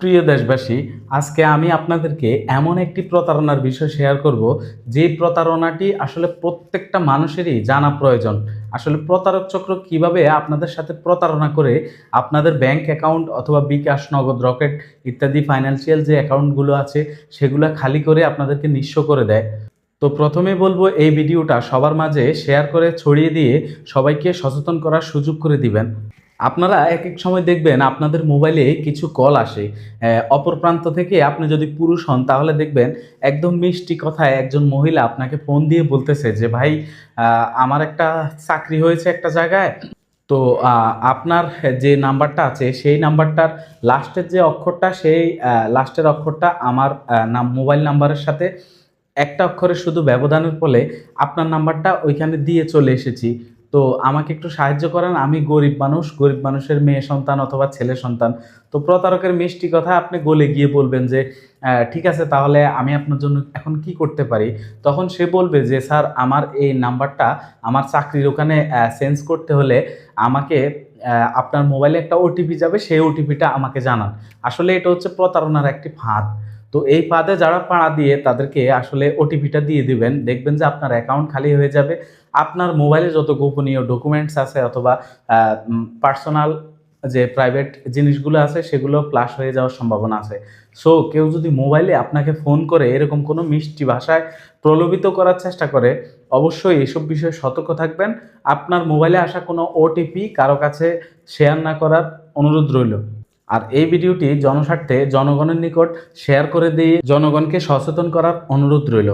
প্রিয় দেশবাসী, আজকে আমি আপনাদেরকে এমন একটি প্রতারণার বিষয় শেয়ার করব, যে প্রতারণাটি আসলে প্রত্যেকটা মানুষেরই জানা প্রয়োজন। আসলে প্রতারক চক্র কিভাবে আপনাদের সাথে প্রতারণা করে আপনাদের ব্যাংক অ্যাকাউন্ট অথবা বিকাশ, নগদ, রকেট ইত্যাদি ফাইন্যান্সিয়াল যে অ্যাকাউন্টগুলো আছে সেগুলো খালি করে আপনাদেরকে নিঃস্ব করে দেয়। তো প্রথমে বলবো, এই ভিডিওটা সবার মাঝে শেয়ার করে ছড়িয়ে দিয়ে সবাইকে সচেতন করার সুযোগ করে দিবেন। আপনারা এক এক সময় দেখবেন আপনাদের মোবাইলে কিছু কল আসে, অপর প্রান্ত থেকে। আপনি যদি পুরুষ হন তাহলে দেখবেন একদম মিষ্টি কথায় একজন মহিলা আপনাকে ফোন দিয়ে বলতেছে যে ভাই, আমার একটা চাকরি হয়েছে একটা জায়গায়। তো আপনার যে নাম্বারটা আছে সেই নাম্বারটার লাস্টের যে অক্ষরটা, সেই লাস্টের অক্ষরটা আমার মোবাইল নাম্বারের সাথে একটা অক্ষরে শুধু ব্যবধানের ফলে আপনার নাম্বারটা ওইখানে দিয়ে চলে এসেছি। তো আমাকে একটু সাহায্য করেন, আমি গরিব মানুষ, গরিব মানুষের মেয়ে সন্তান অথবা ছেলে সন্তান। তো প্রতারকের মিষ্টি কথা আপনি গলে গিয়ে বলবেন যে ঠিক আছে, তাহলে আমি আপনার জন্য এখন কি করতে পারি। তখন সে বলবে যে স্যার, আমার এই নাম্বারটা আমার চাকরির ওখানে চেঞ্জ করতে হলে আমাকে আপনার মোবাইলে একটা ওটিপি যাবে, সেই ওটিপিটা আমাকে জানান। আসলে এটা হচ্ছে প্রতারণার একটি ফাঁদ। তো এই ফাঁদে যারা পাড়া দিয়ে তাদেরকে আসলে ওটিপিটা দিয়ে দিবেন, দেখবেন যে আপনার অ্যাকাউন্ট খালি হয়ে যাবে। আপনার মোবাইলে যত গোপনীয় ডকুমেন্টস আছে অথবা পার্সোনাল যে প্রাইভেট জিনিসগুলো আছে সেগুলো ফ্লাশ হয়ে যাওয়ার সম্ভাবনা আছে। সো কেউ যদি মোবাইলে আপনাকে ফোন করে এরকম কোনো মিষ্টি ভাষায় প্রলোভিত করার চেষ্টা করে, অবশ্যই এসব বিষয়ে সতর্ক থাকবেন। আপনার মোবাইলে আসা কোনো ওটিপি কারো কাছে শেয়ার না করার অনুরোধ রইল। আর এই ভিডিওটি জনস্বার্থে জনগণের নিকট শেয়ার করে দিয়ে জনগণকে সচেতন করার অনুরোধ রইল।